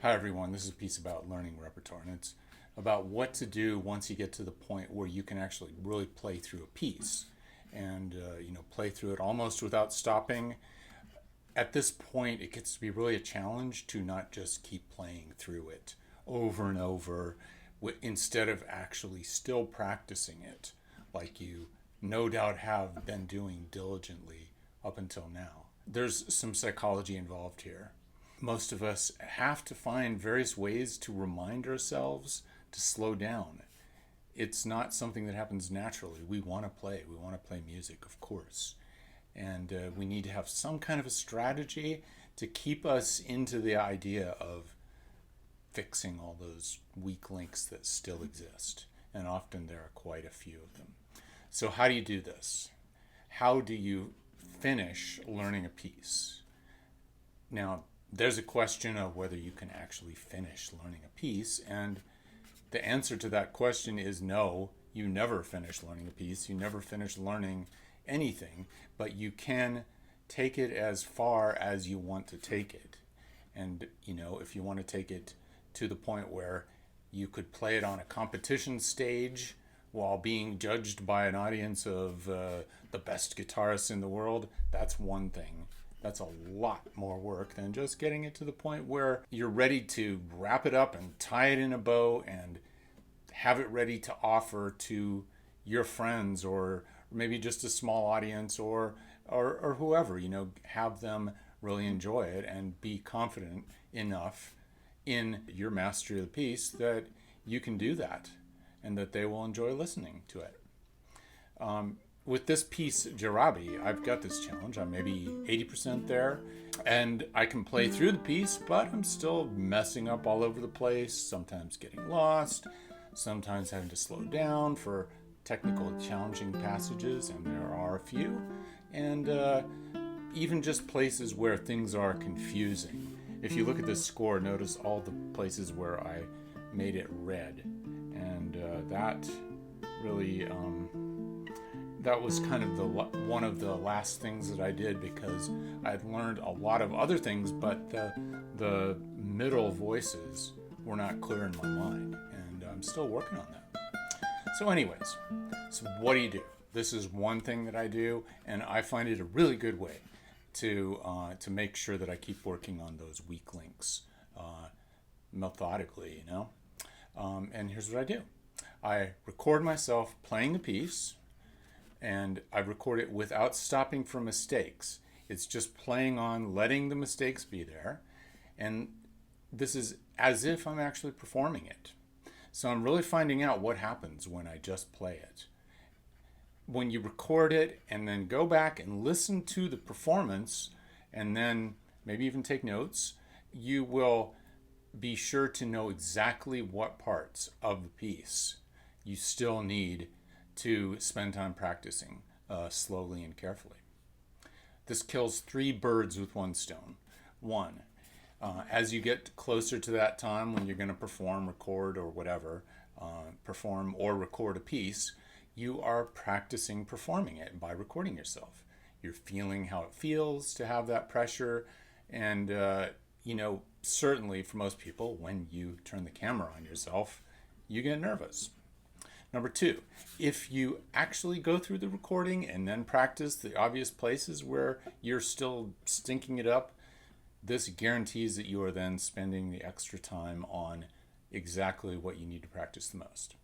Hi everyone, this is a piece about learning repertoire, and it's about what to do once you get to the point where you can actually really play through a piece and play through it almost without stopping. At this point, it gets to be really a challenge to not just keep playing through it over and over instead of actually still practicing it like you no doubt have been doing diligently up until now. There's some psychology involved here. Most of us have to find various ways to remind ourselves to slow down. It's not something that happens naturally. We want to play. We want to play music, of course. And we need to have some kind of a strategy to keep us into the idea of fixing all those weak links that still exist. And often there are quite a few of them. So, how do you do this? How do you finish learning a piece? Now, there's a question of whether you can actually finish learning a piece, and the answer to that question is no, you never finish learning a piece, you never finish learning anything, but you can take it as far as you want to take it. And, if you want to take it to the point where you could play it on a competition stage while being judged by an audience of the best guitarists in the world, that's one thing. That's a lot more work than just getting it to the point where you're ready to wrap it up and tie it in a bow and have it ready to offer to your friends or maybe just a small audience or whoever, have them really enjoy it and be confident enough in your mastery of the piece that you can do that and that they will enjoy listening to it. With this piece, Jarabi, I've got this challenge. I'm maybe 80% there, and I can play through the piece, but I'm still messing up all over the place, sometimes getting lost, sometimes having to slow down for technical challenging passages, and there are a few, and even just places where things are confusing. If you look at this score, notice all the places where I made it red, and that really... that was kind of one of the last things that I did because I'd learned a lot of other things, but the middle voices were not clear in my mind, and I'm still working on that. So what do? This is one thing that I do, and I find it a really good way to make sure that I keep working on those weak links methodically, And here's what I do: I record myself playing the piece. And I record it without stopping for mistakes. It's just playing on, letting the mistakes be there. And this is as if I'm actually performing it. So I'm really finding out what happens when I just play it. When you record it and then go back and listen to the performance and then maybe even take notes, you will be sure to know exactly what parts of the piece you still need to spend time practicing slowly and carefully. This kills three birds with one stone. One, as you get closer to that time when you're going to perform, record, or whatever, perform or record a piece, you are practicing performing it by recording yourself. You're feeling how it feels to have that pressure, and certainly for most people, when you turn the camera on yourself, you get nervous. Number two, if you actually go through the recording and then practice the obvious places where you're still stinking it up, this guarantees that you are then spending the extra time on exactly what you need to practice the most.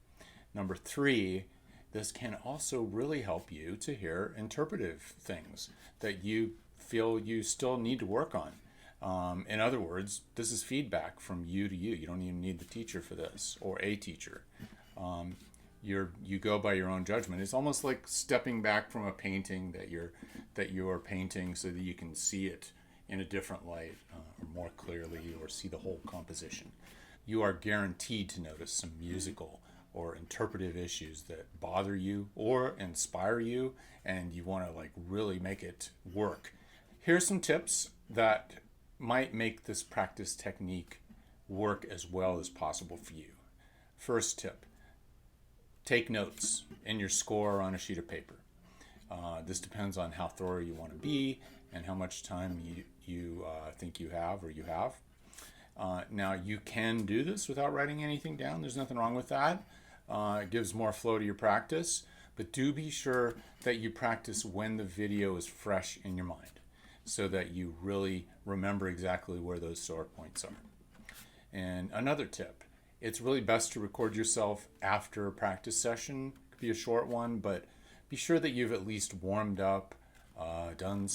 Number three, this can also really help you to hear interpretive things that you feel you still need to work on. In other words, this is feedback from you to you. You don't even need the teacher for this or a teacher. You go by your own judgment. It's almost like stepping back from a painting that you're painting so that you can see it in a different light or more clearly or see the whole composition. You are guaranteed to notice some musical or interpretive issues that bother you or inspire you, and you want to really make it work. Here's some tips that might make this practice technique work as well as possible for you. First tip: take notes in your score on a sheet of paper. This depends on how thorough you want to be and how much time you think you have or you have. Now, you can do this without writing anything down. There's nothing wrong with that. It gives more flow to your practice. But do be sure that you practice when the video is fresh in your mind so that you really remember exactly where those sore points are. And another tip, it's really best to record yourself after a practice session. It could be a short one, but be sure that you've at least warmed up, done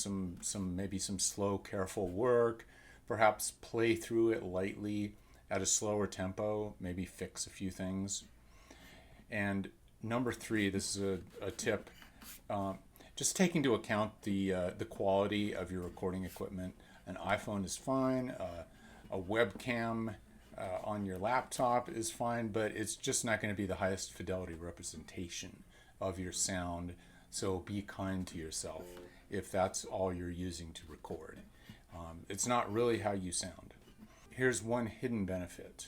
maybe some slow, careful work, perhaps play through it lightly at a slower tempo, maybe fix a few things. And number 3, this is a tip, just take into account the quality of your recording equipment. An iPhone is fine, a webcam on your laptop is fine, but it's just not going to be the highest fidelity representation of your sound. So be kind to yourself if that's all you're using to record. It's not really how you sound. Here's one hidden benefit.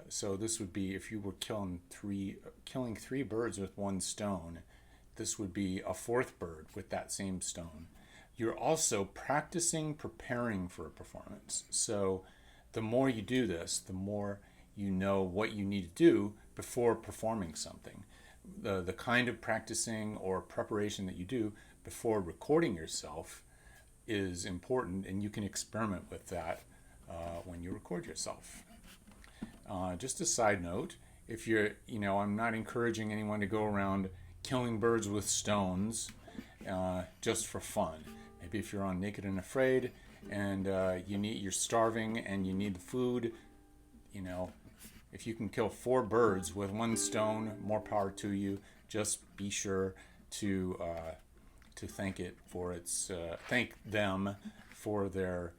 So this would be if you were killing three birds with one stone, this would be a 4th bird with that same stone. You're also practicing preparing for a performance. So the more you do this, the more you know what you need to do before performing something. The kind of practicing or preparation that you do before recording yourself is important, and you can experiment with that when you record yourself. Just a side note, if I'm not encouraging anyone to go around killing birds with stones just for fun. Maybe if you're on Naked and Afraid and you're starving and you need the food, if you can kill 4 birds with 1 stone, more power to you. Just be sure to thank them for their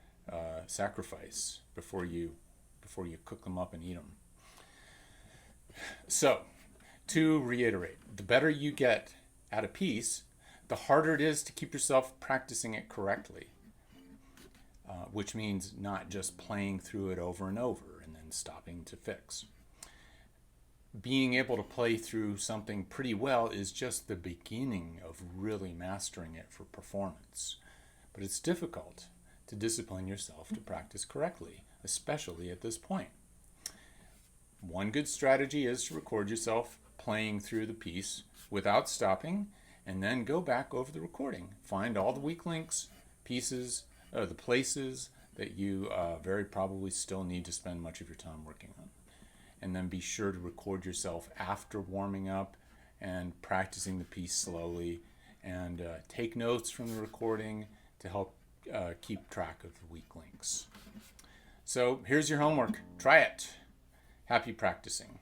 sacrifice before you cook them up and eat them. So, to reiterate, the better you get at a piece, the harder it is to keep yourself practicing it correctly, which means not just playing through it over and over and then stopping to fix. Being able to play through something pretty well is just the beginning of really mastering it for performance. But it's difficult to discipline yourself to practice correctly, especially at this point. One good strategy is to record yourself playing through the piece without stopping, and then go back over the recording. Find all the weak links, pieces, the places that you very probably still need to spend much of your time working on. And then be sure to record yourself after warming up and practicing the piece slowly, and take notes from the recording to help keep track of the weak links. So here's your homework. Try it. Happy practicing.